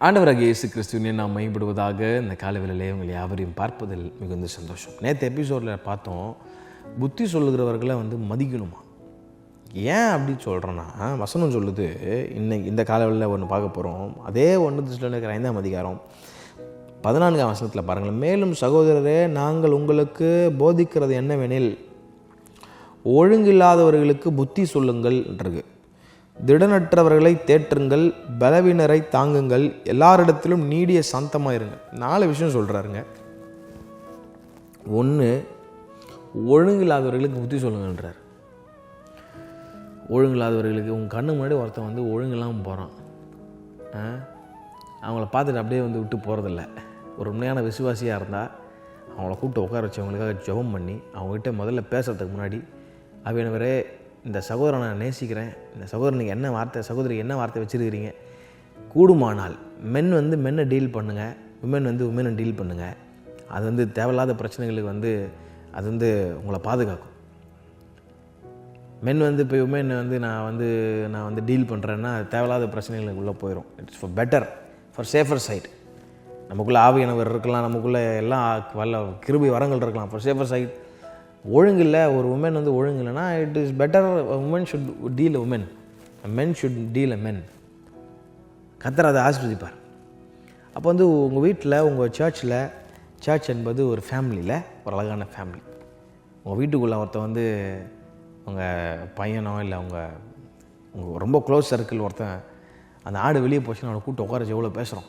ஆண்டவராகிய இயேசு கிறிஸ்துவினை நாம் மையப்படுவதாக இந்த காலவேளையிலே உங்கள் யாவரையும் பார்ப்பதில் மிகுந்த சந்தோஷம். நேற்று எபிசோடில் பார்த்தோம், புத்தி சொல்லுகிறவர்களை மதிக்கணுமா. ஏன் அப்படி சொல்கிறேன்னா, வசனம் சொல்லுது, இன்னைக்கு இந்த காலவேளையில் ஒன்று பார்க்க போகிறோம். அதே 1 தெசலோனிக்கர் 5ஆம் அதிகாரம் 14ஆம் வசனத்தில் பாருங்கள். மேலும் சகோதரரே, நாங்கள் உங்களுக்கு போதிக்கிறது என்னவெனில், ஒழுங்கில்லாதவர்களுக்கு புத்தி சொல்லுங்கள் என்றது. திடனற்றவர்களை தேற்றுங்கள், பலவீனரை தாங்குங்கள், எல்லாரிடத்திலும் நீடிய சாந்தமாயிருங்கள். 4 விஷயம் சொல்கிறாருங்க. 1, ஒழுங்கில்லாதவர்களுக்கு புத்தி சொல்லுங்கன்றார். ஒழுங்கில்லாதவர்களுக்கு உங்கள் கண்ணு முன்னாடி ஒருத்தன் ஒழுங்கில்லாமல் போகிறான், அவங்கள பார்த்துட்டு அப்படியே விட்டு போகிறதில்ல. ஒரு உண்மையான விசுவாசியாக இருந்தால் அவங்கள கூப்பிட்டு உட்கார வச்சு அவங்களுக்காக ஜெபம் பண்ணி அவங்ககிட்ட முதல்ல பேசுகிறதுக்கு முன்னாடி, அவையனவரே, இந்த சகோதரனை நான் நேசிக்கிறேன், இந்த சகோதரனுக்கு என்ன வார்த்தை, சகோதரிக்கு என்ன வார்த்தை வச்சுருக்கிறீங்க, கூடுமானால் மென் மென்னை டீல் பண்ணுங்கள், உமன் உமனை டீல் பண்ணுங்கள். அது தேவையில்லாத பிரச்சனைகளுக்கு அது உங்களை பாதுகாக்கும். மென் இப்போ உமன் நான் டீல் பண்ணுறேன்னா அது தேவையில்லாத பிரச்சனைகளுக்கு உள்ளே போயிடும். It's far better, for safer side. நமக்குள்ளே ஆவியானவர் இருக்கலாம், நமக்குள்ளே எல்லாம் வல்ல கிருபை வரங்கள் இருக்கலாம். ஃபார் சேஃபர் சைட் ஒழுங்கில்லை, ஒரு உமன் ஒழுங்கு இல்லைன்னா it is better woman should deal a woman, men should deal a men. கர்த்தர் அதை ஆசீர்வதிப்பார். அப்போ உங்கள் வீட்டில், உங்கள் சர்ச் என்பது ஒரு ஃபேமிலியில் ஒரு அழகான ஃபேமிலி. உங்கள் வீட்டுக்குள்ளே ஒருத்தன் உங்கள் பையனோ இல்லை உங்கள் ரொம்ப க்ளோஸ் சர்க்கிள் ஒருத்தன் அந்த ஆடு வெளியே போச்சுன்னா அவனை கூப்பிட்டு உட்கார எவ்வளோ பேசுகிறோம்.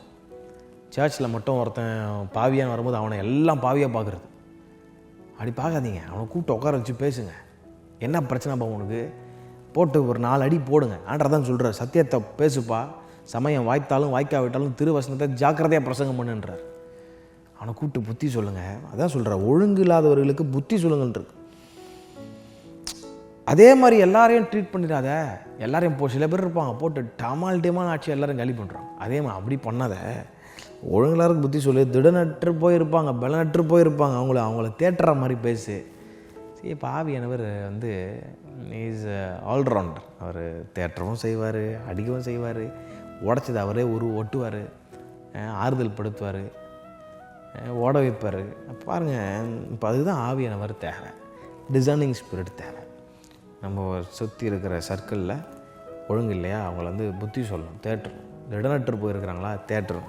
சர்ச்சில் மட்டும் ஒருத்தன் பாவியான்னு வரும்போது அவனை எல்லாம் பாவியாக பார்க்குறது. அப்படி பார்க்காதீங்க, அவனை கூப்பிட்டு உட்கார வச்சு பேசுங்க. என்ன பிரச்சனைப்பா உனக்கு, போட்டு ஒரு 4 அடி போடுங்க. ஆண்டவர் தான் சொல்கிறார், சத்தியத்தை பேசுப்பா, சமயம் வாய்த்தாலும் வாய்க்காவிட்டாலும் திருவசனத்தை ஜாக்கிரதையாக பிரசங்கம் பண்ணுன்றார். அவனை கூப்பிட்டு புத்தி சொல்லுங்கள். அதான் சொல்கிறார், ஒழுங்கு இல்லாதவர்களுக்கு புத்தி சொல்லுங்கன்றது. அதே மாதிரி எல்லாரையும் ட்ரீட் பண்ணிடாத. எல்லாரையும் சில பேர் இருப்பாங்க, போட்டு டமால் ஆட்சி எல்லாரும் காலி பண்ணுறாங்க. அதே மாதிரி அப்படி பண்ணாத. ஒழுங்கலாருக்கு புத்தி சொல்லு. திடனற்று போயிருப்பாங்க, பலனற்று போயிருப்பாங்க, அவங்கள தேட்டுற மாதிரி பேசு. சரி, பாவியானவர் இஸ் ஆல்ரவுண்டர். அவர் தேட்டவும் செய்வார், அடிக்கவும் செய்வார், உடச்சது அவரே ஒட்டுவார், ஆறுதல் படுத்துவார், ஓட வைப்பார். பாருங்கள், இப்போ அதுதான் ஆவியானவர் தேவை, டிசர்னிங் ஸ்பிரிட் தேவை. நம்ம சுற்றி இருக்கிற சர்க்கிளில் ஒழுங்கு இல்லையா, அவங்கள புத்தி சொல்லணும், தேட்டணும். திடனற்று போயிருக்கிறாங்களா, தேட்டணும்.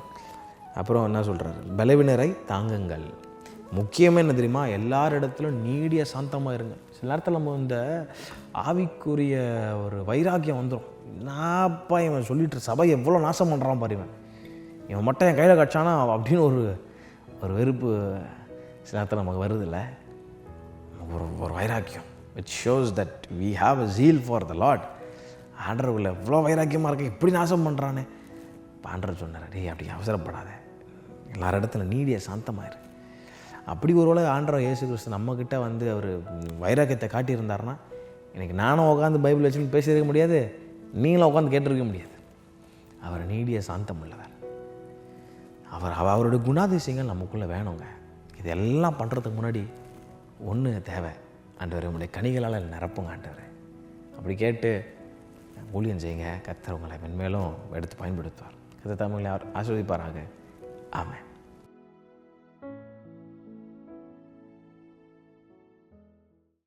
அப்புறம் என்ன சொல்கிறாரு, பலவீனரை தாங்குங்கள். முக்கியமாக என்ன தெரியுமா, எல்லாரிடத்திலும் நீடிய சாந்தமாக இருங்க. சில நேரத்தில் நம்ம இந்த ஆவிக்குரிய ஒரு வைராக்கியம் வந்துடும். நான்ப்பா இவன் சொல்லிட்டு சபை எவ்வளோ நாசம் பண்ணுறான் பாரு, இவன் மட்டும் என் கையில் கட்சானா அப்படின்னு ஒரு வெறுப்பு சில நேரத்தில் நமக்கு வருதில்ல. ஒரு வைராக்கியம் which shows that we have a zeal for the Lord. ஆண்டவர்களை எவ்வளோ வைராக்கியமாக இருக்க, இப்படி நாசம் பண்ணுறானே. ஆண்டவர் சொன்னார், டேய் அப்படி அவசரப்படாத, எல்லார இடத்துல நீடிய சாந்தமாயிரு. அப்படி ஒருவேளை ஆண்டவர் இயேசு கிறிஸ்து நம்மக்கிட்ட அவர் வைராக்கியத்தை காட்டியிருந்தாருன்னா, எனக்கு நானும் உட்காந்து பைபிள் வச்சுன்னு பேசியிருக்க முடியாது, நீங்களும் உட்காந்து கேட்டிருக்க முடியாது. அவர் நீடிய சாந்தம் உள்ளவர். அவருடைய குணாதிசயங்கள் நமக்குள்ளே வேணுங்க. இதெல்லாம் பண்ணுறதுக்கு முன்னாடி ஒன்று தேவை, ஆண்டவரே உங்களுடைய கனிகளால் நிரப்புங்க ஆண்டவரே. அப்படி கேட்டு ஊழியம் செய்யுங்க. கர்த்தர் உங்களை மென்மேலும் எடுத்து பயன்படுத்துவார். கர்த்தர் தமிழை ஆசீர்வதிப்பாராக. ஆமென்.